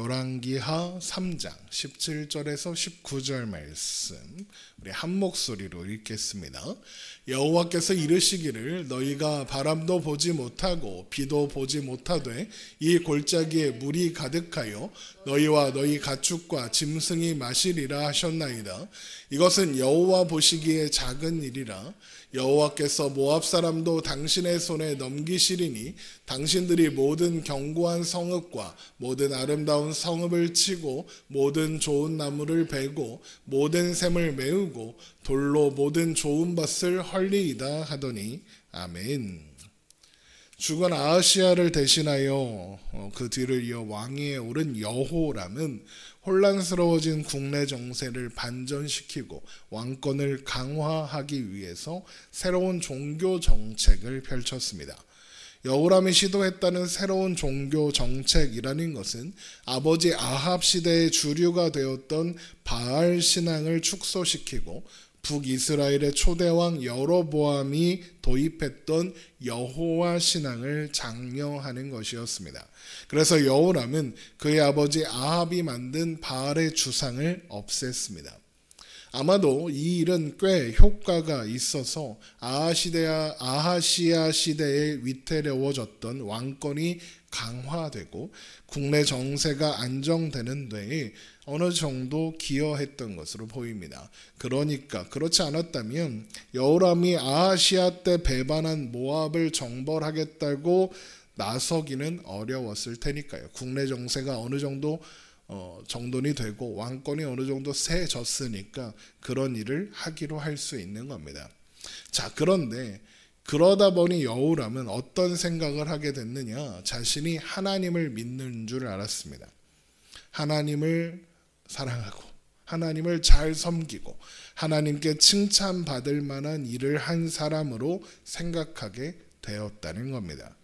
열왕기하 3장 17절에서 19절 말씀 우리 한 목소리로 읽겠습니다. 여호와께서 이르시기를 너희가 바람도 보지 못하고 비도 보지 못하되 이 골짜기에 물이 가득하여 너희와 너희 가축과 짐승이 마시리라 하셨나이다. 이것은 여호와 보시기에 작은 일이라. 여호와께서 모압 사람도 당신의 손에 넘기시리니 당신들이 모든 견고한 성읍과 모든 아름다운 성읍을 치고 모든 좋은 나무를 베고 모든 샘을 메우고 돌로 모든 좋은 밭을 헐리이다 하더니 아멘. 죽은 아하시야를 대신하여 그 뒤를 이어 왕위에 오른 여호람은 혼란스러워진 국내 정세를 반전시키고 왕권을 강화하기 위해서 새로운 종교 정책을 펼쳤습니다. 여호람이 시도했다는 새로운 종교 정책이라는 것은 아버지 아합 시대의 주류가 되었던 바알 신앙을 축소시키고 북이스라엘의 초대왕 여로보암이 도입했던 여호와 신앙을 장려하는 것이었습니다. 그래서 여호람은 그의 아버지 아합이 만든 바알의 주상을 없앴습니다. 아마도 이 일은 꽤 효과가 있어서 아하시야 시대에 위태로워졌던 왕권이 강화되고 국내 정세가 안정되는 데에 어느 정도 기여했던 것으로 보입니다. 그러니까 그렇지 않았다면 여호람이 아하시야 때 배반한 모압을 정벌하겠다고 나서기는 어려웠을 테니까요. 국내 정세가 어느 정도 정돈이 되고 왕권이 어느 정도 세졌으니까 그런 일을 하기로 할 수 있는 겁니다. 자, 그런데 그러다 보니 여호람은 어떤 생각을 하게 됐느냐? 자신이 하나님을 믿는 줄 알았습니다. 하나님을 사랑하고 하나님을 잘 섬기고 하나님께 칭찬받을 만한 일을 한 사람으로 생각하게 되었다는 겁니다.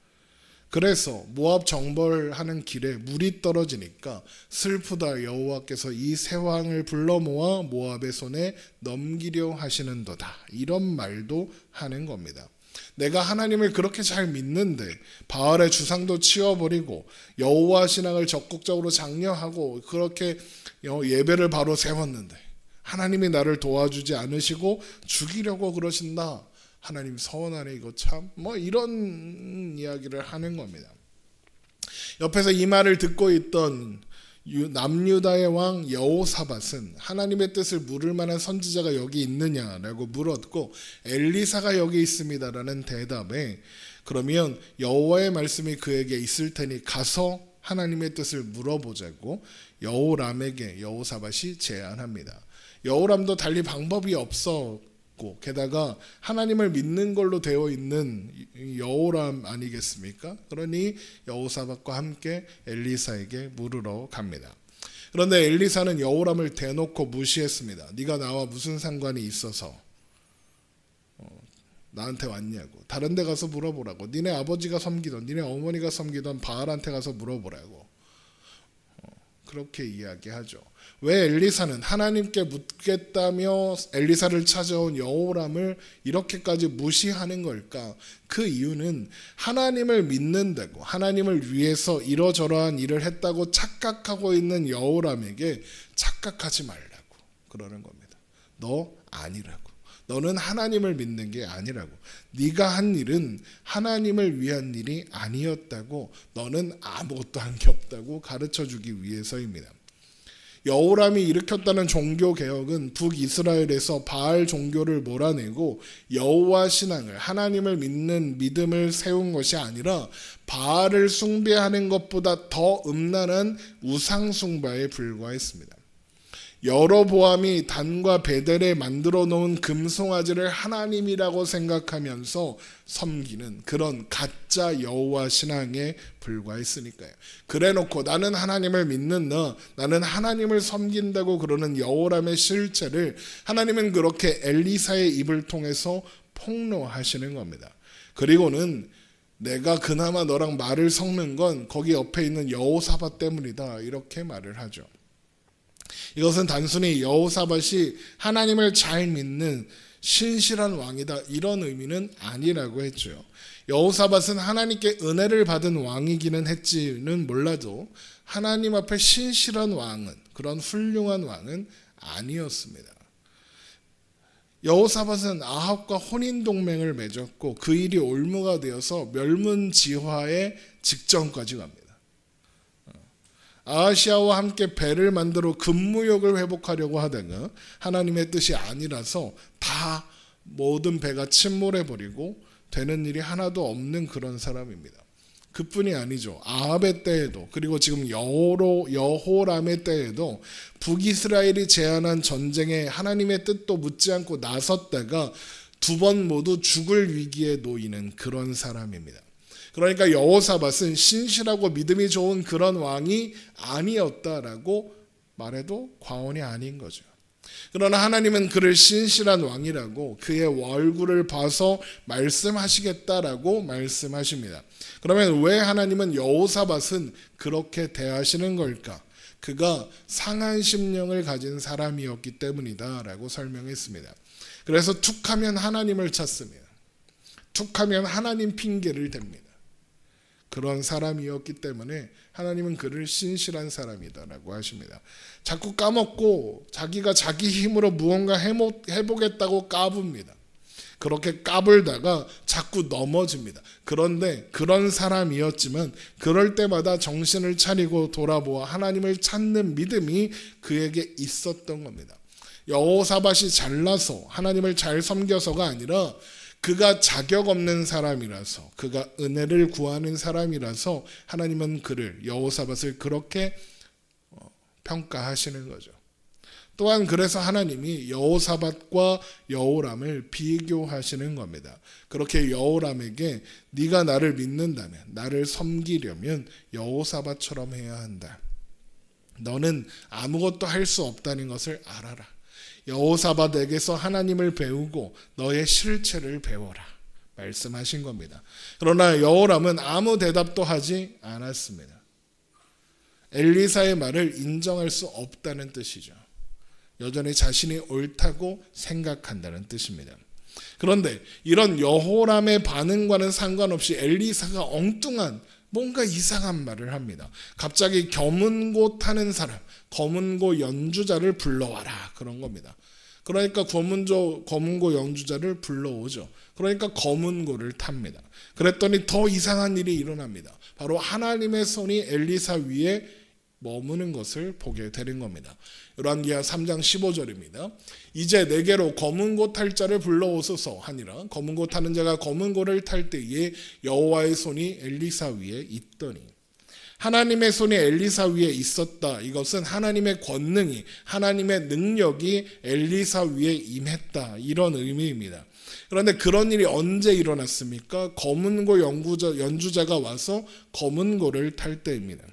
그래서 모압 정벌하는 길에 물이 떨어지니까 슬프다, 여호와께서 이 세 왕을 불러 모아 모압의 손에 넘기려 하시는도다, 이런 말도 하는 겁니다. 내가 하나님을 그렇게 잘 믿는데 바알의 주상도 치워버리고 여호와 신앙을 적극적으로 장려하고 그렇게 예배를 바로 세웠는데 하나님이 나를 도와주지 않으시고 죽이려고 그러신다. 하나님 서운하네, 이거 참, 이런 이야기를 하는 겁니다. 옆에서 이 말을 듣고 있던 남유다의 왕 여호사밧은 하나님의 뜻을 물을 만한 선지자가 여기 있느냐라고 물었고 엘리사가 여기 있습니다라는 대답에 그러면 여호와의 말씀이 그에게 있을 테니 가서 하나님의 뜻을 물어보자고 여호람에게 여호사밧이 제안합니다. 여호람도 달리 방법이 없었고 게다가 하나님을 믿는 걸로 되어 있는 여호람 아니겠습니까? 그러니 여호사밧과 함께 엘리사에게 물으러 갑니다. 그런데 엘리사는 여호람을 대놓고 무시했습니다. 네가 나와 무슨 상관이 있어서 나한테 왔냐고. 다른 데 가서 물어보라고. 니네 아버지가 섬기던 니네 어머니가 섬기던 바알한테 가서 물어보라고. 그렇게 이야기하죠. 왜 엘리사는 하나님께 묻겠다며 엘리사를 찾아온 여호람을 이렇게까지 무시하는 걸까? 그 이유는 하나님을 믿는다고 하나님을 위해서 이러저러한 일을 했다고 착각하고 있는 여호람에게 착각하지 말라고 그러는 겁니다. 너 아니라고. 너는 하나님을 믿는 게 아니라고. 네가 한 일은 하나님을 위한 일이 아니었다고. 너는 아무것도 한 게 없다고 가르쳐주기 위해서입니다. 여호람이 일으켰다는 종교개혁은 북이스라엘에서 바알 종교를 몰아내고 여호와 신앙을, 하나님을 믿는 믿음을 세운 것이 아니라 바알을 숭배하는 것보다 더 음란한 우상숭배에 불과했습니다. 여로보암이 단과 베델에 만들어 놓은 금송아지를 하나님이라고 생각하면서 섬기는 그런 가짜 여호와 신앙에 불과했으니까요. 그래놓고 나는 하나님을 믿는다, 나는 하나님을 섬긴다고 그러는 여호람의 실체를 하나님은 그렇게 엘리사의 입을 통해서 폭로하시는 겁니다. 그리고는 내가 그나마 너랑 말을 섞는 건 거기 옆에 있는 여호사밧 때문이다, 이렇게 말을 하죠. 이것은 단순히 여호사밧이 하나님을 잘 믿는 신실한 왕이다, 이런 의미는 아니라고 했죠. 여호사밧은 하나님께 은혜를 받은 왕이기는 했지는 몰라도 하나님 앞에 신실한 왕은, 그런 훌륭한 왕은 아니었습니다. 여호사밧은 아합과 혼인 동맹을 맺었고 그 일이 올무가 되어서 멸문지화의 직전까지 갑니다. 아하시아와 함께 배를 만들어 금무역을 회복하려고 하다가 하나님의 뜻이 아니라서 다 모든 배가 침몰해버리고 되는 일이 하나도 없는 그런 사람입니다. 그뿐이 아니죠. 아합의 때에도, 그리고 지금 여호람의 때에도 북이스라엘이 제안한 전쟁에 하나님의 뜻도 묻지 않고 나섰다가 두 번 모두 죽을 위기에 놓이는 그런 사람입니다. 그러니까 여호사밧은 신실하고 믿음이 좋은 그런 왕이 아니었다라고 말해도 과언이 아닌 거죠. 그러나 하나님은 그를 신실한 왕이라고 그의 얼굴을 봐서 말씀하시겠다라고 말씀하십니다. 그러면 왜 하나님은 여호사밧은 그렇게 대하시는 걸까? 그가 상한 심령을 가진 사람이었기 때문이다 라고 설명했습니다. 그래서 툭하면 하나님을 찾습니다. 툭하면 하나님 핑계를 댑니다. 그런 사람이었기 때문에 하나님은 그를 신실한 사람이다라고 하십니다. 자꾸 까먹고 자기가 자기 힘으로 무언가 해보겠다고 까붑니다. 그렇게 까불다가 자꾸 넘어집니다. 그런데 그런 사람이었지만 그럴 때마다 정신을 차리고 돌아보아 하나님을 찾는 믿음이 그에게 있었던 겁니다. 여호사밧이 잘나서 하나님을 잘 섬겨서가 아니라 그가 자격 없는 사람이라서, 그가 은혜를 구하는 사람이라서 하나님은 그를, 여호사밧을 그렇게 평가하시는 거죠. 또한 그래서 하나님이 여호사밧과 여호람을 비교하시는 겁니다. 그렇게 여호람에게 네가 나를 믿는다면, 나를 섬기려면 여호사밧처럼 해야 한다. 너는 아무것도 할 수 없다는 것을 알아라. 여호사밧에게서 하나님을 배우고 너의 실체를 배워라 말씀하신 겁니다. 그러나 여호람은 아무 대답도 하지 않았습니다. 엘리사의 말을 인정할 수 없다는 뜻이죠. 여전히 자신이 옳다고 생각한다는 뜻입니다. 그런데 이런 여호람의 반응과는 상관없이 엘리사가 엉뚱한 뭔가 이상한 말을 합니다. 갑자기 검은고 타는 사람, 검은고 연주자를 불러와라 그런 겁니다. 그러니까 검은고 연주자를 불러오죠. 그러니까 검은고를 탑니다. 그랬더니 더 이상한 일이 일어납니다. 바로 하나님의 손이 엘리사 위에 머무는 것을 보게 되는 겁니다. 열왕기하 3장 15절입니다. 이제 내게로 검은고 탈 자를 불러오소서 하니라. 검은고 타는 자가 검은고를 탈 때에 여호와의 손이 엘리사 위에 있더니, 하나님의 손이 엘리사 위에 있었다. 이것은 하나님의 권능이, 하나님의 능력이 엘리사 위에 임했다. 이런 의미입니다. 그런데 그런 일이 언제 일어났습니까? 검은고 연주자가 와서 검은고를 탈 때입니다.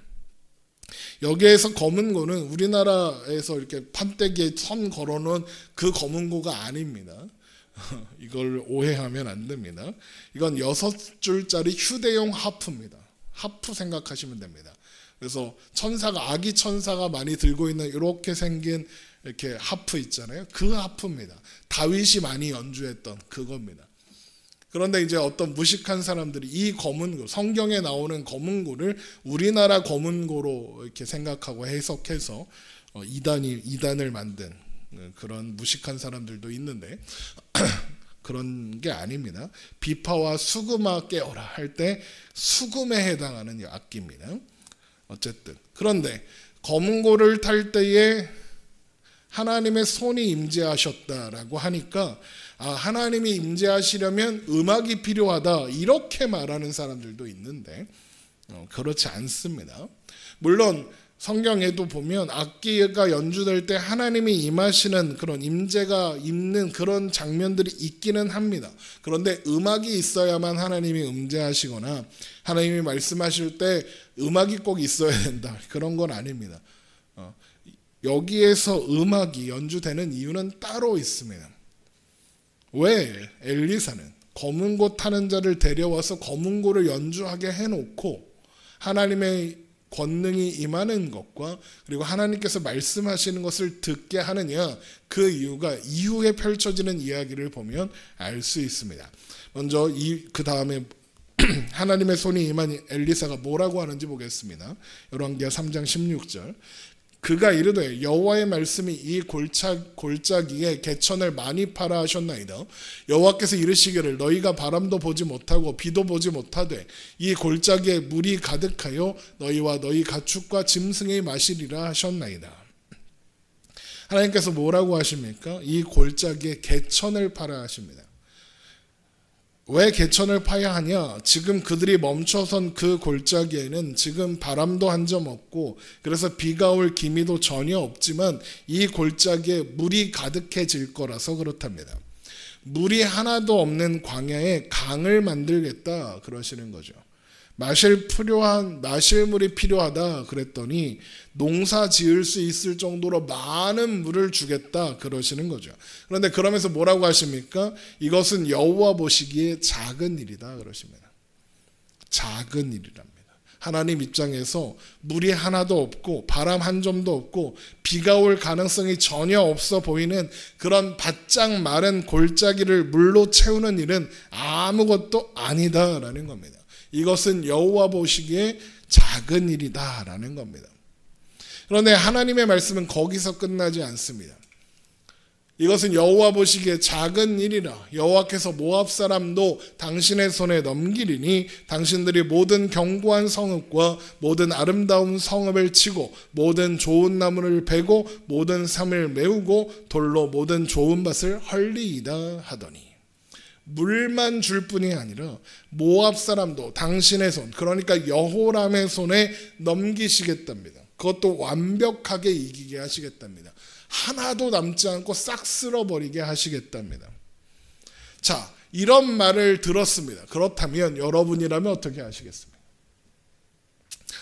여기에서 검은고는 우리나라에서 이렇게 판때기에 선 걸어놓은 그 검은고가 아닙니다. 이걸 오해하면 안 됩니다. 이건 6줄짜리 휴대용 하프입니다. 하프 생각하시면 됩니다. 그래서 아기 천사가 많이 들고 있는 이렇게 생긴 이렇게 하프 있잖아요. 그 하프입니다. 다윗이 많이 연주했던 그겁니다. 그런데 이제 어떤 무식한 사람들이 이 검은고, 성경에 나오는 검은고를 우리나라 검은고로 이렇게 생각하고 해석해서 이단을 만든 그런 무식한 사람들도 있는데 그런 게 아닙니다. 비파와 수금아 깨어라 할 때 수금에 해당하는 악기입니다. 어쨌든 그런데 검은고를 탈 때에 하나님의 손이 임재하셨다라고 하니까 하나님이 임재하시려면 음악이 필요하다 이렇게 말하는 사람들도 있는데 그렇지 않습니다. 물론 성경에도 보면 악기가 연주될 때 하나님이 임하시는 그런 임재가 있는 그런 장면들이 있기는 합니다. 그런데 음악이 있어야만 하나님이 임재하시거나 하나님이 말씀하실 때 음악이 꼭 있어야 된다 그런 건 아닙니다. 여기에서 음악이 연주되는 이유는 따로 있습니다. 왜 엘리사는 검은고 타는 자를 데려와서 검은고를 연주하게 해놓고 하나님의 권능이 임하는 것과 그리고 하나님께서 말씀하시는 것을 듣게 하느냐, 그 이유가 이후에 펼쳐지는 이야기를 보면 알 수 있습니다. 먼저 그 다음에 하나님의 손이 임한 엘리사가 뭐라고 하는지 보겠습니다. 열왕기하 3장 16절. 그가 이르되 여호와의 말씀이 이 골짜기에 개천을 많이 파라 하셨나이다. 여호와께서 이르시기를 너희가 바람도 보지 못하고 비도 보지 못하되 이 골짜기에 물이 가득하여 너희와 너희 가축과 짐승이 마시리라 하셨나이다. 하나님께서 뭐라고 하십니까? 이 골짜기에 개천을 파라 하십니다. 왜 개천을 파야 하냐? 지금 그들이 멈춰선 그 골짜기에는 지금 바람도 한 점 없고 그래서 비가 올 기미도 전혀 없지만 이 골짜기에 물이 가득해질 거라서 그렇답니다. 물이 하나도 없는 광야에 강을 만들겠다 그러시는 거죠. 마실 물이 필요하다 그랬더니 농사 지을 수 있을 정도로 많은 물을 주겠다 그러시는 거죠. 그런데 그러면서 뭐라고 하십니까? 이것은 여호와 보시기에 작은 일이다 그러십니다. 작은 일이랍니다. 하나님 입장에서 물이 하나도 없고 바람 한 점도 없고 비가 올 가능성이 전혀 없어 보이는 그런 바짝 마른 골짜기를 물로 채우는 일은 아무것도 아니다라는 겁니다. 이것은 여호와 보시기에 작은 일이다라는 겁니다. 그런데 하나님의 말씀은 거기서 끝나지 않습니다. 이것은 여호와 보시기에 작은 일이라 여호와께서 모압 사람도 당신의 손에 넘기리니 당신들이 모든 견고한 성읍과 모든 아름다운 성읍을 치고 모든 좋은 나무를 베고 모든 삶을 메우고 돌로 모든 좋은 밭을 헐리이다 하더니 물만 줄 뿐이 아니라 모압 사람도 당신의 손, 그러니까 여호람의 손에 넘기시겠답니다. 그것도 완벽하게 이기게 하시겠답니다. 하나도 남지 않고 싹 쓸어버리게 하시겠답니다. 자, 이런 말을 들었습니다. 그렇다면 여러분이라면 어떻게 하시겠습니까?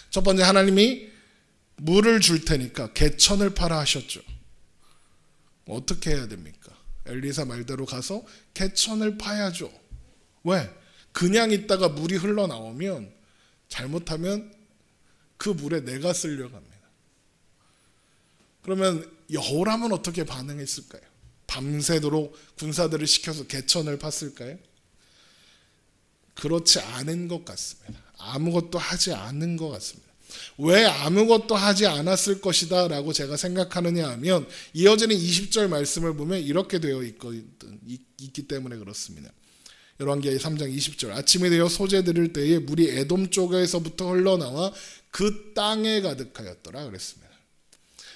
첫 번째, 하나님이 물을 줄 테니까 개천을 파라 하셨죠. 어떻게 해야 됩니까? 엘리사 말대로 가서 개천을 파야죠. 왜? 그냥 있다가 물이 흘러나오면 잘못하면 그 물에 내가 쓸려갑니다. 그러면 여호람은 어떻게 반응했을까요? 밤새도록 군사들을 시켜서 개천을 팠을까요? 그렇지 않은 것 같습니다. 아무것도 하지 않은 것 같습니다. 왜 아무것도 하지 않았을 것이다 라고 제가 생각하느냐 하면 이어지는 20절 말씀을 보면 이렇게 되어 있기 때문에 그렇습니다. 열왕기하 3장 20절. 아침이 되어 소재 들을 때에 물이 에돔 쪽에서부터 흘러나와 그 땅에 가득하였더라 그랬습니다.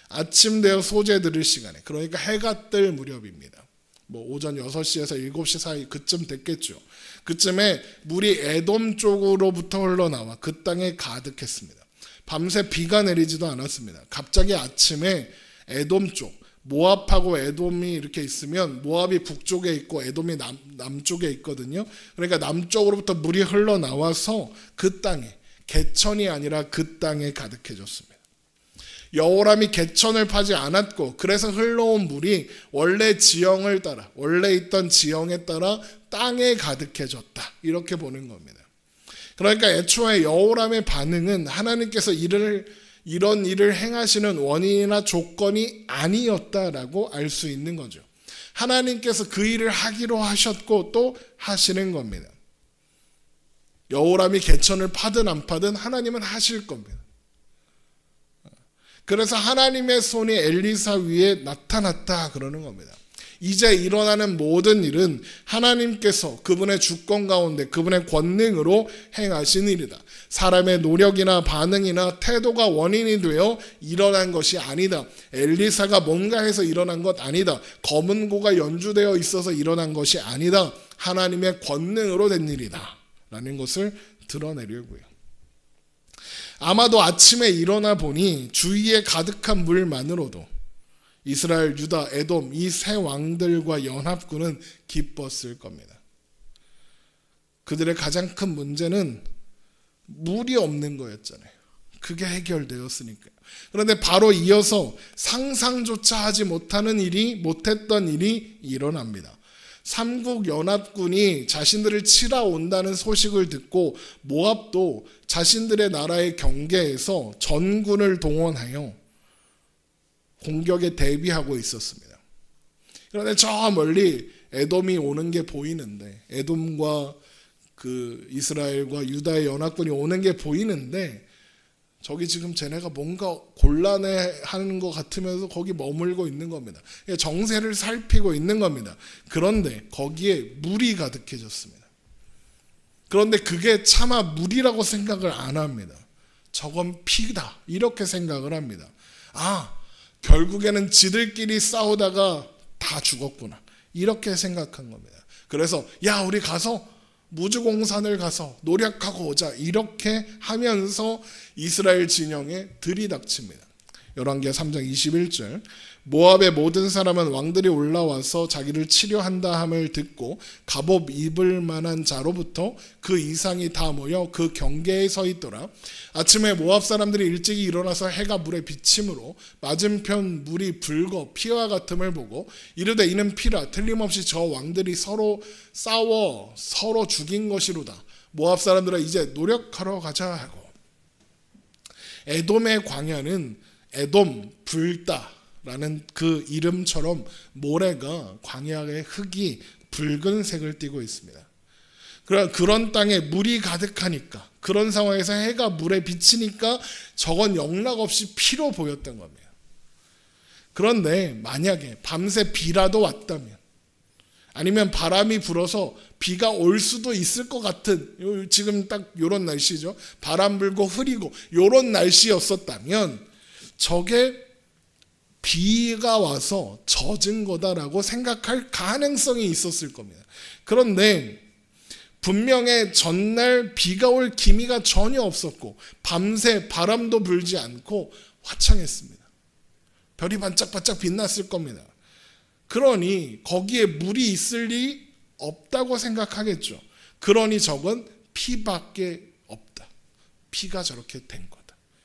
아침 되어 소재 들을 시간에, 그러니까 해가 뜰 무렵입니다. 뭐 오전 6시에서 7시 사이 그쯤 됐겠죠. 그쯤에 물이 에돔 쪽으로부터 흘러나와 그 땅에 가득했습니다. 밤새 비가 내리지도 않았습니다. 갑자기 아침에 에돔 쪽, 모압하고 에돔이 이렇게 있으면 모압이 북쪽에 있고 에돔이 남쪽에 있거든요. 그러니까 남쪽으로부터 물이 흘러나와서 그 땅에, 개천이 아니라 그 땅에 가득해졌습니다. 여호람이 개천을 파지 않았고 그래서 흘러온 물이 원래 지형을 따라, 원래 있던 지형에 따라 땅에 가득해졌다, 이렇게 보는 겁니다. 그러니까 애초에 여호람의 반응은 하나님께서 이런 일을 행하시는 원인이나 조건이 아니었다라고 알 수 있는 거죠. 하나님께서 그 일을 하기로 하셨고 또 하시는 겁니다. 여호람이 개천을 파든 안 파든 하나님은 하실 겁니다. 그래서 하나님의 손이 엘리사 위에 나타났다 그러는 겁니다. 이제 일어나는 모든 일은 하나님께서 그분의 주권 가운데 그분의 권능으로 행하신 일이다. 사람의 노력이나 반응이나 태도가 원인이 되어 일어난 것이 아니다. 엘리사가 뭔가 해서 일어난 것 아니다. 검은 고가 연주되어 있어서 일어난 것이 아니다. 하나님의 권능으로 된 일이다 라는 것을 드러내려고요. 아마도 아침에 일어나 보니 주위에 가득한 물만으로도 이스라엘, 유다, 에돔 이 세 왕들과 연합군은 기뻤을 겁니다. 그들의 가장 큰 문제는 물이 없는 거였잖아요. 그게 해결되었으니까요. 그런데 바로 이어서 상상조차 하지 못했던 일이 일어납니다. 삼국 연합군이 자신들을 치러 온다는 소식을 듣고 모압도 자신들의 나라의 경계에서 전군을 동원하여 공격에 대비하고 있었습니다. 그런데 저 멀리 에돔이 오는 게 보이는데 에돔과 그 이스라엘과 유다의 연합군이 오는 게 보이는데 저기 지금 쟤네가 뭔가 곤란해하는 것 같으면서 거기 머물고 있는 겁니다. 정세를 살피고 있는 겁니다. 그런데 거기에 물이 가득해졌습니다. 그런데 그게 차마 물이라고 생각을 안 합니다. 저건 피다 이렇게 생각을 합니다. 아, 결국에는 지들끼리 싸우다가 다 죽었구나 이렇게 생각한 겁니다. 그래서 야, 우리 가서 무주공산을 가서 노력하고 오자 이렇게 하면서 이스라엘 진영에 들이닥칩니다. 열왕기하 3장 21절 모압의 모든 사람은 왕들이 올라와서 자기를 치료한다 함을 듣고 갑옷 입을 만한 자로부터 그 이상이 다 모여 그 경계에 서 있더라. 아침에 모압 사람들이 일찍이 일어나서 해가 물에 비침으로 맞은편 물이 붉어 피와 같음을 보고 이르되 이는 피라 틀림없이 저 왕들이 서로 싸워 서로 죽인 것이로다. 모압 사람들은 이제 노력하러 가자 하고 에돔의 광야는 에돔 불다 라는 그 이름처럼 모래가 광야의 흙이 붉은색을 띠고 있습니다. 그런 땅에 물이 가득하니까 그런 상황에서 해가 물에 비치니까 저건 영락없이 피로 보였던 겁니다. 그런데 만약에 밤새 비라도 왔다면 아니면 바람이 불어서 비가 올 수도 있을 것 같은 지금 딱 이런 날씨죠. 바람 불고 흐리고 이런 날씨였었다면 저게 비가 와서 젖은 거다라고 생각할 가능성이 있었을 겁니다. 그런데 분명히 전날 비가 올 기미가 전혀 없었고 밤새 바람도 불지 않고 화창했습니다. 별이 반짝반짝 빛났을 겁니다. 그러니 거기에 물이 있을 리 없다고 생각하겠죠. 그러니 저건 피밖에 없다. 피가 저렇게 된 거다.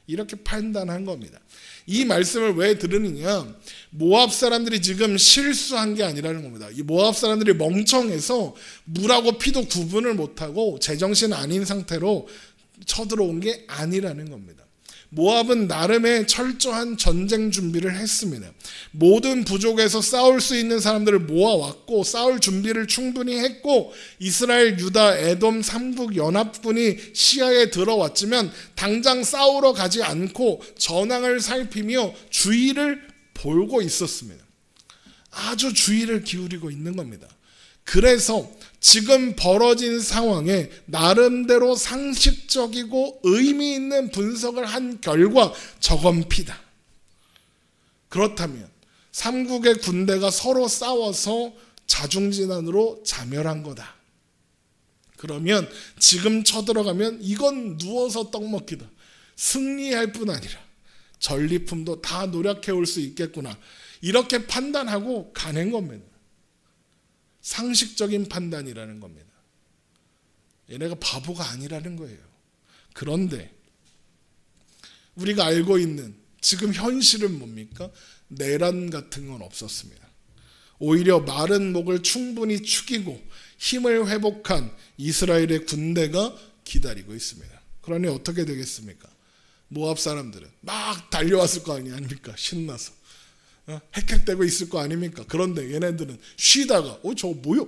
이렇게 판단한 겁니다. 이 말씀을 왜 들으느냐? 모압 사람들이 지금 실수한 게 아니라는 겁니다. 이 모압 사람들이 멍청해서 물하고 피도 구분을 못하고 제정신 아닌 상태로 쳐들어온 게 아니라는 겁니다. 모압은 나름의 철저한 전쟁 준비를 했습니다. 모든 부족에서 싸울 수 있는 사람들을 모아왔고 싸울 준비를 충분히 했고 이스라엘, 유다, 에돔 3국 연합군이 시야에 들어왔지만 당장 싸우러 가지 않고 전황을 살피며 주의를 보고 있었습니다. 아주 주의를 기울이고 있는 겁니다. 그래서 지금 벌어진 상황에 나름대로 상식적이고 의미 있는 분석을 한 결과 저건 피다. 그렇다면 삼국의 군대가 서로 싸워서 자중진환으로 자멸한 거다. 그러면 지금 쳐들어가면 이건 누워서 떡 먹기다. 승리할 뿐 아니라 전리품도 다 노력해 올 수 있겠구나. 이렇게 판단하고 가는 겁니다. 상식적인 판단이라는 겁니다. 얘네가 바보가 아니라는 거예요. 그런데 우리가 알고 있는 지금 현실은 뭡니까? 내란 같은 건 없었습니다. 오히려 마른 목을 충분히 축이고 힘을 회복한 이스라엘의 군대가 기다리고 있습니다. 그러니 어떻게 되겠습니까? 모압 사람들은 막 달려왔을 거 아닙니까? 신나서. 헥헥대고 있을 거 아닙니까? 그런데 얘네들은 쉬다가 저거 뭐요?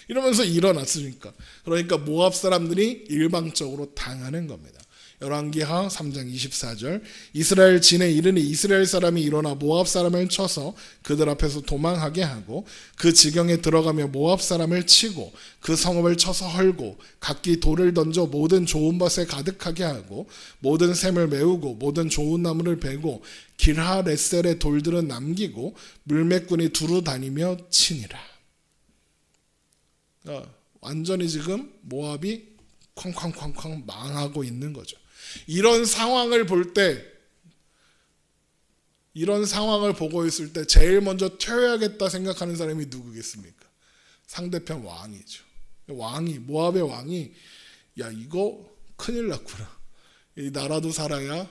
이러면서 일어났으니까. 그러니까 모압 사람들이 일방적으로 당하는 겁니다. 열왕기하 3장 24절 이스라엘 진에 이르니 이스라엘 사람이 일어나 모압 사람을 쳐서 그들 앞에서 도망하게 하고 그 지경에 들어가며 모압 사람을 치고 그 성읍을 쳐서 헐고 각기 돌을 던져 모든 좋은 것에 가득하게 하고 모든 샘을 메우고 모든 좋은 나무를 베고 길하레셀의 돌들은 남기고 물매꾼이 두루 다니며 치니라. 완전히 지금 모압이 쾅쾅쾅쾅 망하고 있는 거죠. 이런 상황을 볼 때, 이런 상황을 보고 있을 때 제일 먼저 튀어야겠다 생각하는 사람이 누구겠습니까? 상대편 왕이죠. 모압의 왕이 야 이거 큰일 났구나. 이 나라도 살아야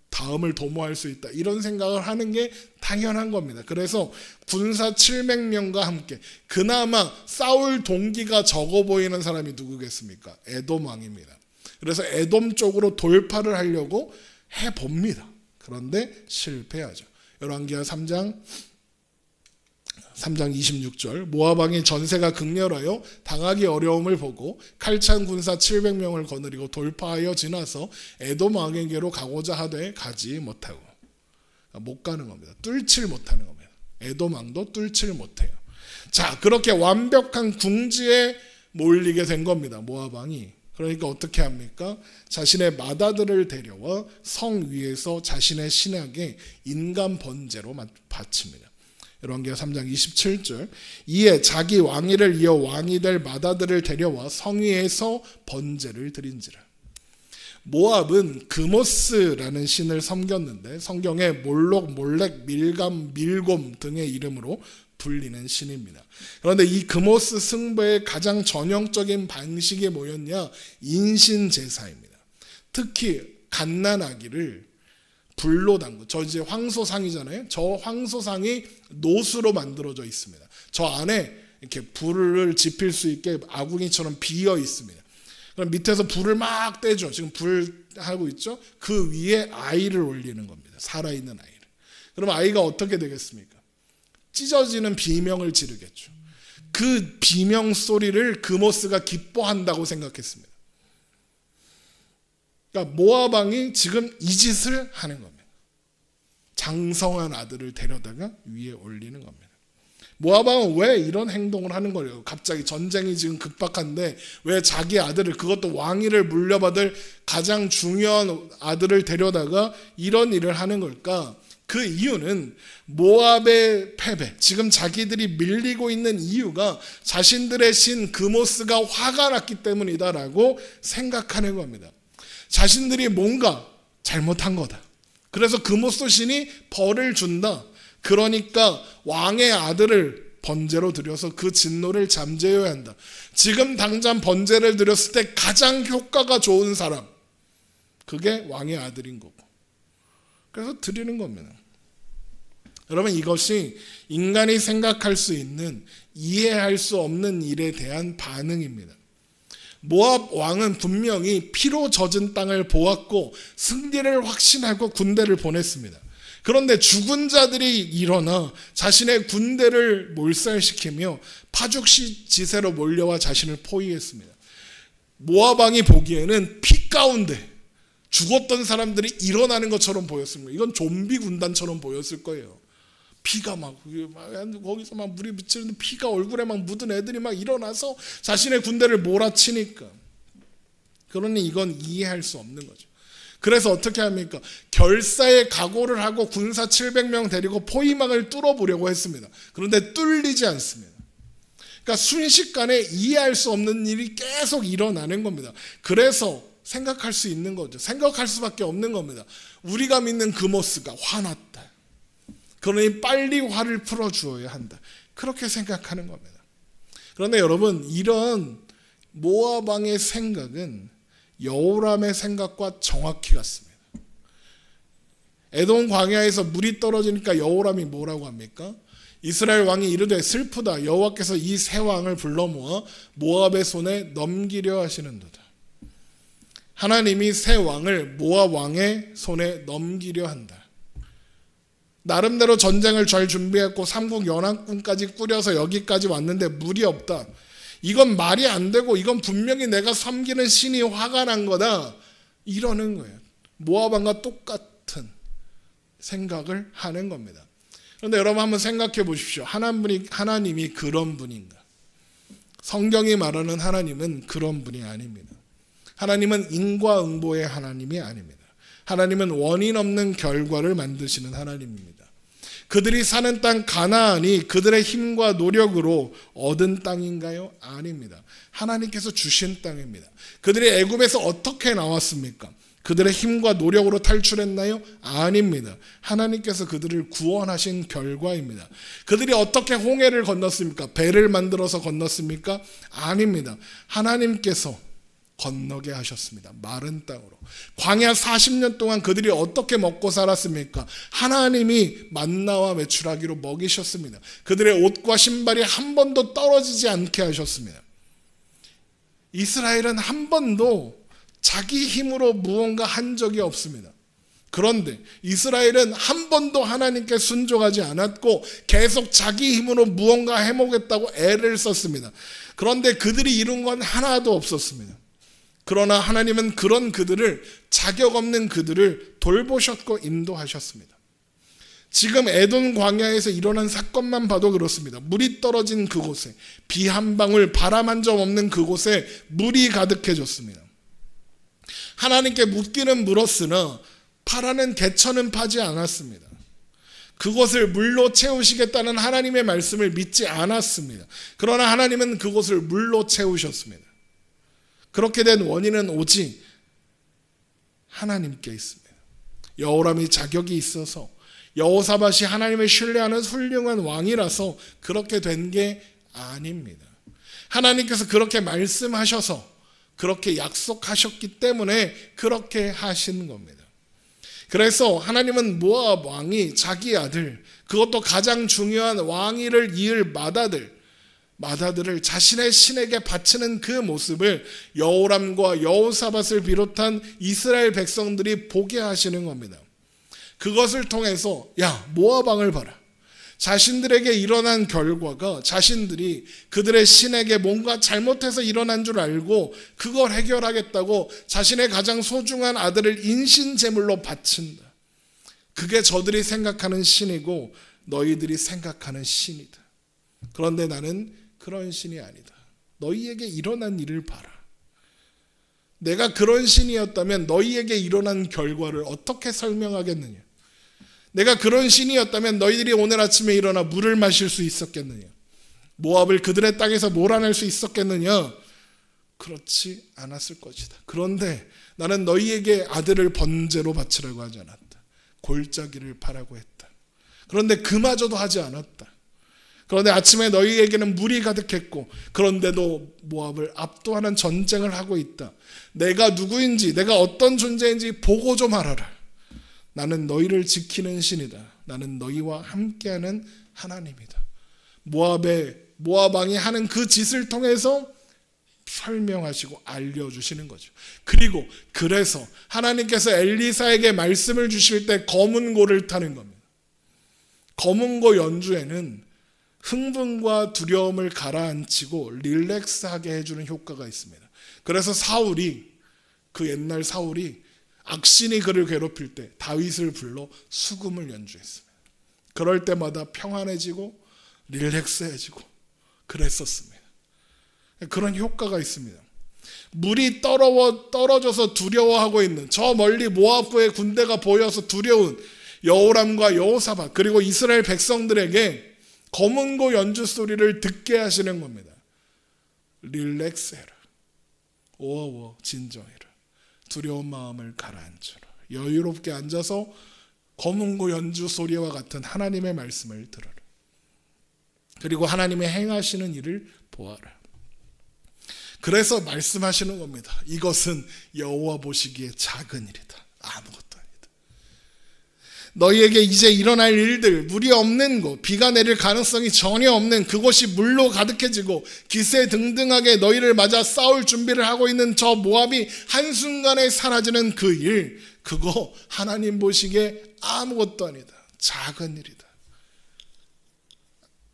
다음을 도모할 수 있다. 이런 생각을 하는 게 당연한 겁니다. 그래서 군사 700명과 함께 그나마 싸울 동기가 적어 보이는 사람이 누구겠습니까? 에돔 왕입니다. 그래서 에돔 쪽으로 돌파를 하려고 해봅니다. 그런데 실패하죠. 열왕기하 3장 3장 26절 모압 왕이 전세가 극렬하여 당하기 어려움을 보고 칼찬 군사 700명을 거느리고 돌파하여 지나서 에돔 왕에게로 가고자 하되 가지 못하고, 못 가는 겁니다. 뚫질 못하는 겁니다. 에돔 왕도 뚫질 못해요. 자, 그렇게 완벽한 궁지에 몰리게 된 겁니다. 모압 왕이. 그러니까 어떻게 합니까? 자신의 맏아들을 데려와 성 위에서 자신의 신에게 인간 번제로 바칩니다. 열왕기하 3장 27절 이에 자기 왕위를 이어 왕이 될 맏아들을 데려와 성 위에서 번제를 드린지라. 모압은 그모스라는 신을 섬겼는데 성경에 몰록, 몰렉, 밀감, 밀곰 등의 이름으로 불리는 신입니다. 그런데 이 그모스 승배의 가장 전형적인 방식이 뭐였냐? 인신제사입니다. 특히 갓난아기를 불로 담그, 저 이제 황소상이잖아요. 저 황소상이 노수로 만들어져 있습니다. 저 안에 이렇게 불을 지필 수 있게 아궁이처럼 비어 있습니다. 그럼 밑에서 불을 막 떼죠. 지금 불 하고 있죠. 그 위에 아이를 올리는 겁니다. 살아있는 아이를. 그럼 아이가 어떻게 되겠습니까? 찢어지는 비명을 지르겠죠. 그 비명 소리를 그모스가 기뻐한다고 생각했습니다. 그러니까 모압 왕이 지금 이 짓을 하는 겁니다. 장성한 아들을 데려다가 위에 올리는 겁니다. 모압 왕은 왜 이런 행동을 하는 거예요? 갑자기 전쟁이 지금 급박한데 왜 자기 아들을, 그것도 왕위를 물려받을 가장 중요한 아들을 데려다가 이런 일을 하는 걸까? 그 이유는 모압의 패배, 지금 자기들이 밀리고 있는 이유가 자신들의 신 그모스가 화가 났기 때문이다라고 생각하는 겁니다. 자신들이 뭔가 잘못한 거다. 그래서 그모스 신이 벌을 준다. 그러니까 왕의 아들을 번제로 드려서 그 진노를 잠재워야 한다. 지금 당장 번제를 드렸을 때 가장 효과가 좋은 사람, 그게 왕의 아들인 거고, 그래서 드리는 겁니다. 여러분, 이것이 인간이 생각할 수 있는, 이해할 수 없는 일에 대한 반응입니다. 모압 왕은 분명히 피로 젖은 땅을 보았고 승리를 확신하고 군대를 보냈습니다. 그런데 죽은 자들이 일어나 자신의 군대를 몰살시키며 파죽지세로 몰려와 자신을 포위했습니다. 모압 왕이 보기에는 피 가운데 죽었던 사람들이 일어나는 것처럼 보였습니다. 이건 좀비 군단처럼 보였을 거예요. 피가 막 거기서 막 물이 비치는데 피가 얼굴에 막 묻은 애들이 막 일어나서 자신의 군대를 몰아치니까. 그러니 이건 이해할 수 없는 거죠. 그래서 어떻게 합니까? 결사의 각오를 하고 군사 700명 데리고 포위망을 뚫어보려고 했습니다. 그런데 뚫리지 않습니다. 그러니까 순식간에 이해할 수 없는 일이 계속 일어나는 겁니다. 그래서 생각할 수 있는 거죠. 생각할 수밖에 없는 겁니다. 우리가 믿는 그모스가 화났다. 그러니 빨리 화를 풀어주어야 한다. 그렇게 생각하는 겁니다. 그런데 여러분, 이런 모압 왕의 생각은 여호람의 생각과 정확히 같습니다. 에돔 광야에서 물이 떨어지니까 여호람이 뭐라고 합니까? 이스라엘 왕이 이르되 슬프다. 여호와께서 이 세 왕을 불러 모아 모압의 손에 넘기려 하시는도다. 하나님이 세 왕을 모압 왕의 손에 넘기려 한다. 나름대로 전쟁을 잘 준비했고 삼국 연합군까지 꾸려서 여기까지 왔는데 물이 없다. 이건 말이 안 되고 이건 분명히 내가 섬기는 신이 화가 난 거다. 이러는 거예요. 모압 왕과 똑같은 생각을 하는 겁니다. 그런데 여러분 한번 생각해 보십시오. 하나님이 그런 분인가? 성경이 말하는 하나님은 그런 분이 아닙니다. 하나님은 인과응보의 하나님이 아닙니다. 하나님은 원인 없는 결과를 만드시는 하나님입니다. 그들이 사는 땅 가나안이 그들의 힘과 노력으로 얻은 땅인가요? 아닙니다. 하나님께서 주신 땅입니다. 그들이 애굽에서 어떻게 나왔습니까? 그들의 힘과 노력으로 탈출했나요? 아닙니다. 하나님께서 그들을 구원하신 결과입니다. 그들이 어떻게 홍해를 건넜습니까? 배를 만들어서 건넜습니까? 아닙니다. 하나님께서 건너게 하셨습니다. 마른 땅으로. 광야 40년 동안 그들이 어떻게 먹고 살았습니까? 하나님이 만나와 메추라기로 먹이셨습니다. 그들의 옷과 신발이 한 번도 떨어지지 않게 하셨습니다. 이스라엘은 한 번도 자기 힘으로 무언가 한 적이 없습니다. 그런데 이스라엘은 한 번도 하나님께 순종하지 않았고 계속 자기 힘으로 무언가 해보겠다고 애를 썼습니다. 그런데 그들이 이룬 건 하나도 없었습니다. 그러나 하나님은 그런 그들을, 자격 없는 그들을 돌보셨고 인도하셨습니다. 지금 에돔 광야에서 일어난 사건만 봐도 그렇습니다. 물이 떨어진 그곳에, 비 한 방울, 바람 한 점 없는 그곳에 물이 가득해졌습니다. 하나님께 묻기는 물었으나 파라는 개천은 파지 않았습니다. 그곳을 물로 채우시겠다는 하나님의 말씀을 믿지 않았습니다. 그러나 하나님은 그곳을 물로 채우셨습니다. 그렇게 된 원인은 오직 하나님께 있습니다. 여호람이 자격이 있어서, 여호사밧이 하나님을 신뢰하는 훌륭한 왕이라서 그렇게 된 게 아닙니다. 하나님께서 그렇게 말씀하셔서, 그렇게 약속하셨기 때문에 그렇게 하신 겁니다. 그래서 하나님은 모압 왕이 자기 아들, 그것도 가장 중요한 왕위를 이을 마다들을 자신의 신에게 바치는 그 모습을 여호람과 여호사밧을 비롯한 이스라엘 백성들이 보게 하시는 겁니다. 그것을 통해서 모압 왕을 봐라. 자신들에게 일어난 결과가 자신들이 그들의 신에게 뭔가 잘못해서 일어난 줄 알고 그걸 해결하겠다고 자신의 가장 소중한 아들을 인신제물로 바친다. 그게 저들이 생각하는 신이고 너희들이 생각하는 신이다. 그런데 나는 그런 신이 아니다. 너희에게 일어난 일을 봐라. 내가 그런 신이었다면 너희에게 일어난 결과를 어떻게 설명하겠느냐? 내가 그런 신이었다면 너희들이 오늘 아침에 일어나 물을 마실 수 있었겠느냐? 모압을 그들의 땅에서 몰아낼 수 있었겠느냐? 그렇지 않았을 것이다. 그런데 나는 너희에게 아들을 번제로 바치라고 하지 않았다. 골짜기를 파라고 했다. 그런데 그마저도 하지 않았다. 그런데 아침에 너희에게는 물이 가득했고 그런데도 모압을 압도하는 전쟁을 하고 있다. 내가 누구인지, 내가 어떤 존재인지 보고 좀 알아라. 나는 너희를 지키는 신이다. 나는 너희와 함께하는 하나님이다. 모압 왕이 하는 그 짓을 통해서 설명하시고 알려주시는 거죠. 그래서 하나님께서 엘리사에게 말씀을 주실 때 검은 고를 타는 겁니다. 검은 고 연주에는 흥분과 두려움을 가라앉히고 릴렉스하게 해주는 효과가 있습니다. 그래서 그 옛날 사울이 악신이 그를 괴롭힐 때 다윗을 불러 수금을 연주했습니다. 그럴 때마다 평안해지고 릴렉스해지고 그랬었습니다. 그런 효과가 있습니다. 물이 떨어져서 두려워하고 있는, 저 멀리 모압의 군대가 보여서 두려운 여호람과 여호사밧 그리고 이스라엘 백성들에게 검은 고 연주 소리를 듣게 하시는 겁니다. 릴렉스해라. 진정해라. 두려운 마음을 가라앉혀라. 여유롭게 앉아서 검은 고 연주 소리와 같은 하나님의 말씀을 들어라. 그리고 하나님의 행하시는 일을 보아라. 그래서 말씀하시는 겁니다. 이것은 여호와 보시기에 작은 일이다. 아무것도 아니다. 너희에게 이제 일어날 일들, 물이 없는 곳, 비가 내릴 가능성이 전혀 없는 그곳이 물로 가득해지고 기세등등하게 너희를 맞아 싸울 준비를 하고 있는 저 모압이 한순간에 사라지는 그 일, 그거 하나님 보시기에 아무것도 아니다. 작은 일이다.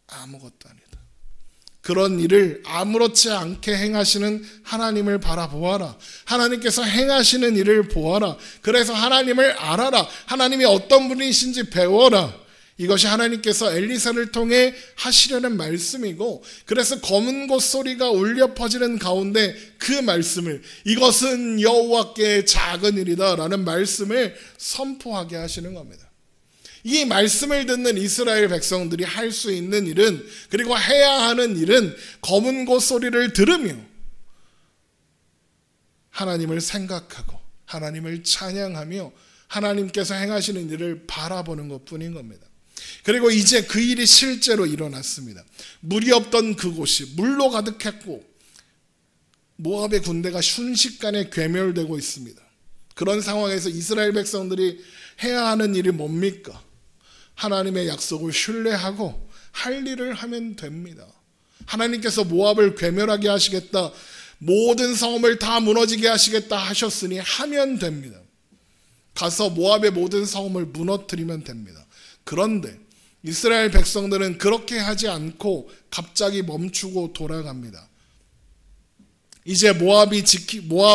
아무것도 아니다. 그런 일을 아무렇지 않게 행하시는 하나님을 바라보아라. 하나님께서 행하시는 일을 보아라. 그래서 하나님을 알아라. 하나님이 어떤 분이신지 배워라. 이것이 하나님께서 엘리사를 통해 하시려는 말씀이고, 그래서 검은 곳 소리가 울려 퍼지는 가운데 그 말씀을, 이것은 여호와께 작은 일이다 라는 말씀을 선포하게 하시는 겁니다. 이 말씀을 듣는 이스라엘 백성들이 할 수 있는 일은, 그리고 해야 하는 일은 검은 곳 소리를 들으며 하나님을 생각하고 하나님을 찬양하며 하나님께서 행하시는 일을 바라보는 것뿐인 겁니다. 그리고 이제 그 일이 실제로 일어났습니다. 물이 없던 그곳이 물로 가득했고 모압의 군대가 순식간에 괴멸되고 있습니다. 그런 상황에서 이스라엘 백성들이 해야 하는 일이 뭡니까? 하나님의 약속을 신뢰하고 할 일을 하면 됩니다. 하나님께서 모압을 괴멸하게 하시겠다, 모든 성읍을 다 무너지게 하시겠다 하셨으니 하면 됩니다. 가서 모압의 모든 성읍을 무너뜨리면 됩니다. 그런데 이스라엘 백성들은 그렇게 하지 않고 갑자기 멈추고 돌아갑니다. 이제 모압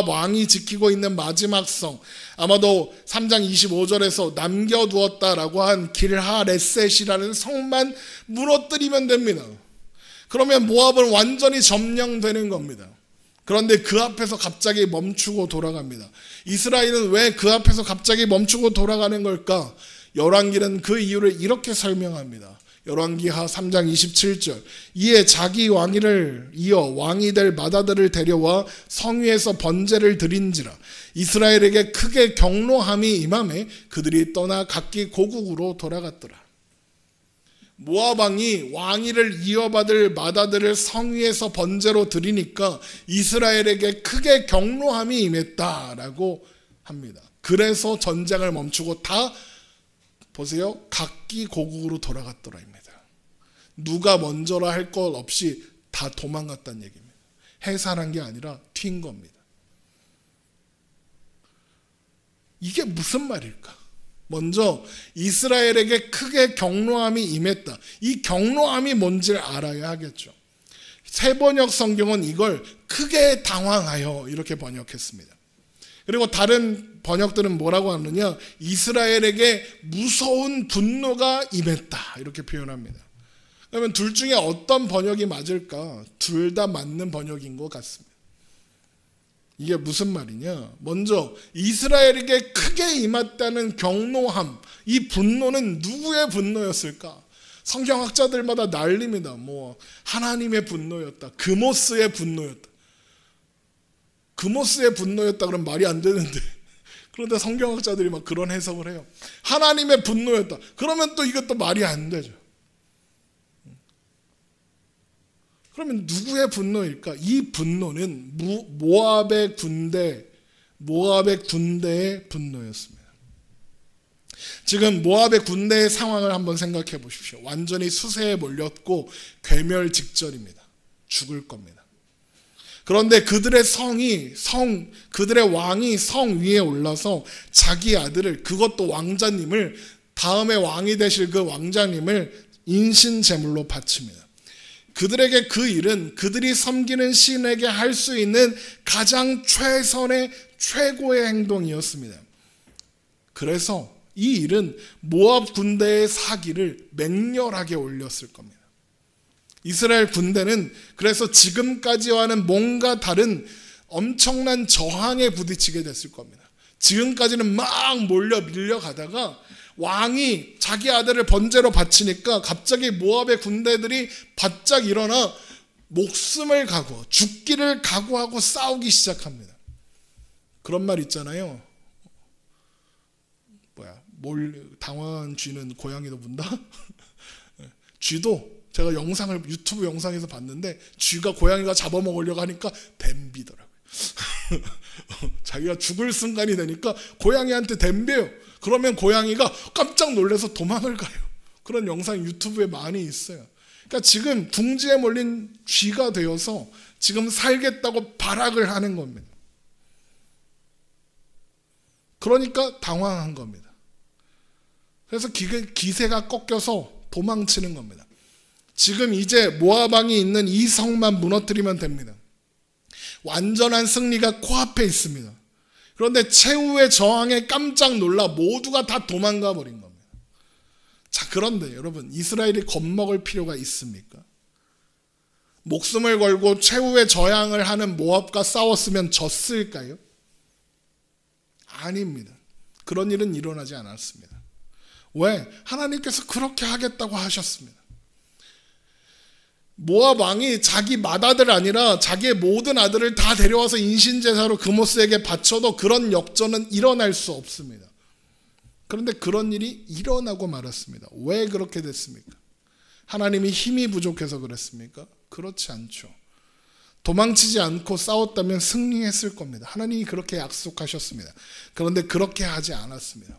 왕이 지키고 있는 마지막 성, 아마도 3장 25절에서 남겨두었다라고 한 길하레셋이라는 성만 무너뜨리면 됩니다. 그러면 모압은 완전히 점령되는 겁니다. 그런데 그 앞에서 갑자기 멈추고 돌아갑니다. 이스라엘은 왜 그 앞에서 갑자기 멈추고 돌아가는 걸까? 열왕기는 그 이유를 이렇게 설명합니다. 열왕기하 3장 27절, 이에 자기 왕위를 이어 왕이 될 맏아들을 데려와 성위에서 번제를 드린지라. 이스라엘에게 크게 경노함이 임하매 그들이 떠나 각기 고국으로 돌아갔더라. 모압 왕이 왕위를 이어받을 맏아들을 성위에서 번제로 드리니까 이스라엘에게 크게 경노함이 임했다라고 합니다. 그래서 전쟁을 멈추고 다 보세요, 각기 고국으로 돌아갔더라입니다. 누가 먼저라 할 것 없이 다 도망갔다는 얘기입니다. 해산한 게 아니라 튄 겁니다. 이게 무슨 말일까? 먼저 이스라엘에게 크게 경노함이 임했다. 이 경노함이 뭔지를 알아야 하겠죠. 새번역 성경은 이걸 크게 당황하여 이렇게 번역했습니다. 그리고 다른 번역들은 뭐라고 하느냐, 이스라엘에게 무서운 분노가 임했다 이렇게 표현합니다. 그러면 둘 중에 어떤 번역이 맞을까? 둘 다 맞는 번역인 것 같습니다. 이게 무슨 말이냐? 먼저 이스라엘에게 크게 임했다는 경노함, 이 분노는 누구의 분노였을까? 성경학자들마다 난립니다. 하나님의 분노였다, 그모스의 분노였다. 그모스의 분노였다 그러면 말이 안 되는데, 그런데 성경학자들이 막 그런 해석을 해요. 하나님의 분노였다 그러면 또 이것도 말이 안 되죠. 그러면 누구의 분노일까? 이 분노는 모압의 군대의 분노였습니다. 지금 모압의 군대의 상황을 한번 생각해 보십시오. 완전히 수세에 몰렸고 괴멸 직전입니다. 죽을 겁니다. 그런데 그들의 그들의 왕이 성 위에 올라서 자기 아들을, 그것도 왕자님을, 다음에 왕이 되실 그 왕자님을 인신제물로 바칩니다. 그들에게 그 일은 그들이 섬기는 신에게 할 수 있는 가장 최선의 최고의 행동이었습니다. 그래서 이 일은 모압 군대의 사기를 맹렬하게 올렸을 겁니다. 이스라엘 군대는 그래서 지금까지와는 뭔가 다른 엄청난 저항에 부딪히게 됐을 겁니다. 지금까지는 막 밀려가다가 왕이 자기 아들을 번제로 바치니까 갑자기 모압의 군대들이 바짝 일어나 목숨을 죽기를 각오하고 싸우기 시작합니다. 그런 말 있잖아요. 당황한 쥐는 고양이도 문다? 쥐도 제가 유튜브 영상에서 봤는데, 쥐가 고양이가 잡아먹으려고 하니까 댐비더라고요. 자기가 죽을 순간이 되니까 고양이한테 댐벼요. 그러면 고양이가 깜짝 놀라서 도망을 가요. 그런 영상 유튜브에 많이 있어요. 그러니까 지금 둥지에 몰린 쥐가 되어서 지금 살겠다고 발악을 하는 겁니다. 그러니까 당황한 겁니다. 그래서 기세가 꺾여서 도망치는 겁니다. 지금 이제 모압 왕이 있는 이 성만 무너뜨리면 됩니다. 완전한 승리가 코앞에 있습니다. 그런데 최후의 저항에 깜짝 놀라 모두가 다 도망가 버린 겁니다. 자, 그런데 여러분, 이스라엘이 겁먹을 필요가 있습니까? 목숨을 걸고 최후의 저항을 하는 모압과 싸웠으면 졌을까요? 아닙니다. 그런 일은 일어나지 않았습니다. 왜? 하나님께서 그렇게 하겠다고 하셨습니다. 모압 왕이 자기 맏아들 아니라 자기의 모든 아들을 다 데려와서 인신제사로 그모스에게 바쳐도 그런 역전은 일어날 수 없습니다. 그런데 그런 일이 일어나고 말았습니다. 왜 그렇게 됐습니까? 하나님이 힘이 부족해서 그랬습니까? 그렇지 않죠. 도망치지 않고 싸웠다면 승리했을 겁니다. 하나님이 그렇게 약속하셨습니다. 그런데 그렇게 하지 않았습니다.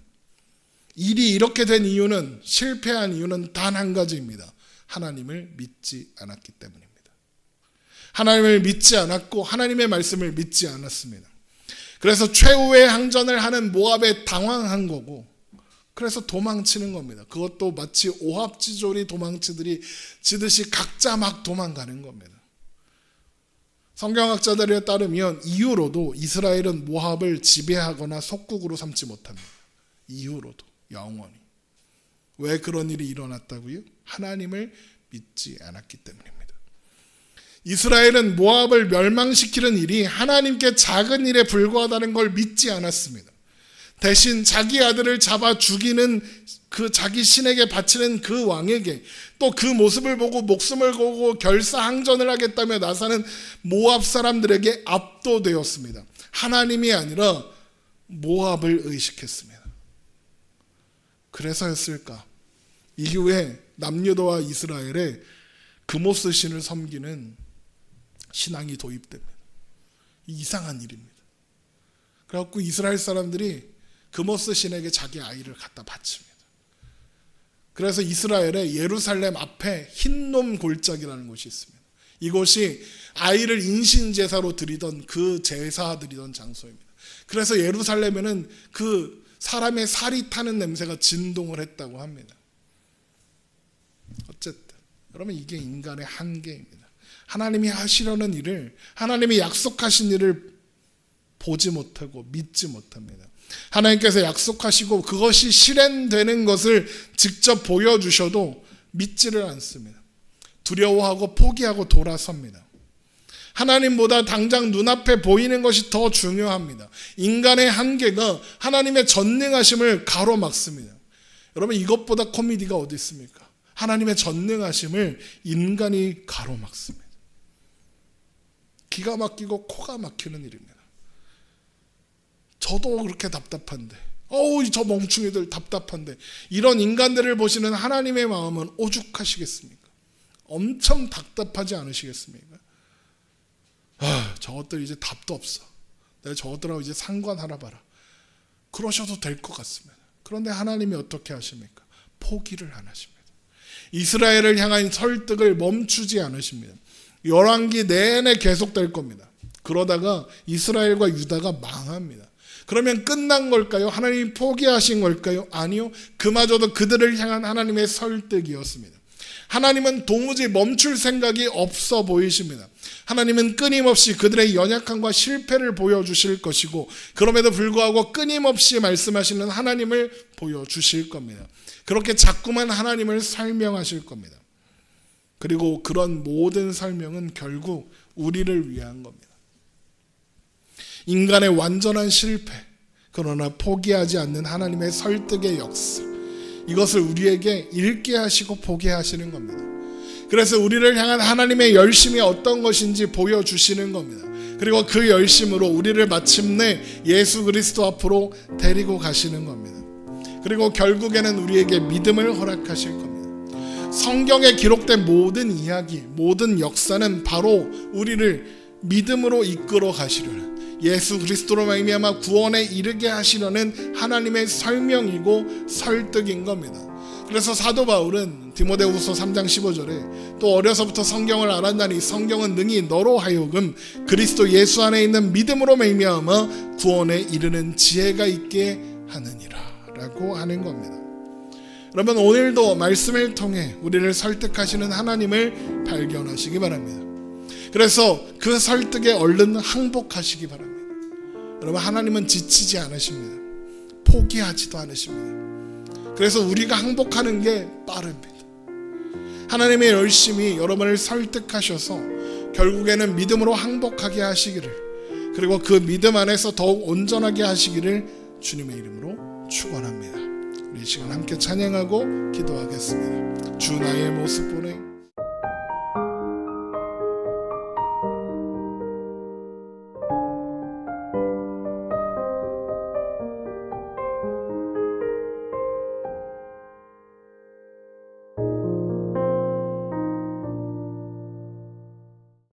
일이 이렇게 된 이유는, 실패한 이유는 단 한 가지입니다. 하나님을 믿지 않았기 때문입니다. 하나님을 믿지 않았고 하나님의 말씀을 믿지 않았습니다. 그래서 최후의 항전을 하는 모압에 당황한 거고, 그래서 도망치는 겁니다. 그것도 마치 오합지졸이 도망치듯이 각자 막 도망가는 겁니다. 성경학자들에 따르면 이후로도 이스라엘은 모압을 지배하거나 속국으로 삼지 못합니다. 이후로도 영원히. 왜 그런 일이 일어났다고요? 하나님을 믿지 않았기 때문입니다. 이스라엘은 모압을 멸망시키는 일이 하나님께 작은 일에 불과하다는 걸 믿지 않았습니다. 대신 자기 아들을 잡아 죽이는 그 자기 신에게 바치는 그 왕에게 또 그 모습을 보고 목숨을 걸고 결사항전을 하겠다며 나서는 모압 사람들에게 압도되었습니다. 하나님이 아니라 모압을 의식했습니다. 그래서였을까? 이후에 남유다와 이스라엘에 그모스 신을 섬기는 신앙이 도입됩니다. 이상한 일입니다. 그래갖고 이스라엘 사람들이 그모스 신에게 자기 아이를 갖다 바칩니다. 그래서 이스라엘의 예루살렘 앞에 흰놈 골짜기라는 곳이 있습니다. 이곳이 아이를 인신제사로 드리던 그 제사 드리던 장소입니다. 그래서 예루살렘에는 그 사람의 살이 타는 냄새가 진동을 했다고 합니다. 어쨌든 여러분, 이게 인간의 한계입니다. 하나님이 하시려는 일을, 하나님이 약속하신 일을 보지 못하고 믿지 못합니다. 하나님께서 약속하시고 그것이 실현되는 것을 직접 보여주셔도 믿지를 않습니다. 두려워하고 포기하고 돌아섭니다. 하나님보다 당장 눈앞에 보이는 것이 더 중요합니다. 인간의 한계가 하나님의 전능하심을 가로막습니다. 여러분, 이것보다 코미디가 어디 있습니까? 하나님의 전능하심을 인간이 가로막습니다. 기가 막히고 코가 막히는 일입니다. 저도 그렇게 답답한데, 저 멍충이들 답답한데, 이런 인간들을 보시는 하나님의 마음은 오죽하시겠습니까? 엄청 답답하지 않으시겠습니까? 저것들 이제 답도 없어. 내가 저것들하고 이제 상관하나 봐라. 그러셔도 될 것 같습니다. 그런데 하나님이 어떻게 하십니까? 포기를 안 하십니다. 이스라엘을 향한 설득을 멈추지 않으십니다. 열왕기 내내 계속될 겁니다. 그러다가 이스라엘과 유다가 망합니다. 그러면 끝난 걸까요? 하나님이 포기하신 걸까요? 아니요. 그마저도 그들을 향한 하나님의 설득이었습니다. 하나님은 도무지 멈출 생각이 없어 보이십니다. 하나님은 끊임없이 그들의 연약함과 실패를 보여주실 것이고, 그럼에도 불구하고 끊임없이 말씀하시는 하나님을 보여주실 겁니다. 그렇게 자꾸만 하나님을 설명하실 겁니다. 그리고 그런 모든 설명은 결국 우리를 위한 겁니다. 인간의 완전한 실패, 그러나 포기하지 않는 하나님의 설득의 역사, 이것을 우리에게 읽게 하시고 보게 하시는 겁니다. 그래서 우리를 향한 하나님의 열심이 어떤 것인지 보여주시는 겁니다. 그리고 그 열심으로 우리를 마침내 예수 그리스도 앞으로 데리고 가시는 겁니다. 그리고 결국에는 우리에게 믿음을 허락하실 겁니다. 성경에 기록된 모든 이야기, 모든 역사는 바로 우리를 믿음으로 이끌어 가시려는, 예수 그리스도로 말미암아 구원에 이르게 하시려는 하나님의 설명이고 설득인 겁니다. 그래서 사도 바울은 디모데후서 3장 15절에 또 어려서부터 성경을 알았나니 성경은 능히 너로 하여금 그리스도 예수 안에 있는 믿음으로 말미암아 구원에 이르는 지혜가 있게 하느니라 라고 하는 겁니다. 여러분, 오늘도 말씀을 통해 우리를 설득하시는 하나님을 발견하시기 바랍니다. 그래서 그 설득에 얼른 항복하시기 바랍니다. 여러분, 하나님은 지치지 않으십니다. 포기하지도 않으십니다. 그래서 우리가 항복하는 게 빠릅니다. 하나님의 열심히 여러분을 설득하셔서 결국에는 믿음으로 항복하게 하시기를, 그리고 그 믿음 안에서 더욱 온전하게 하시기를 주님의 이름으로 축원합니다. 우리 이 시간 함께 찬양하고 기도하겠습니다. 주 나의 모습 보내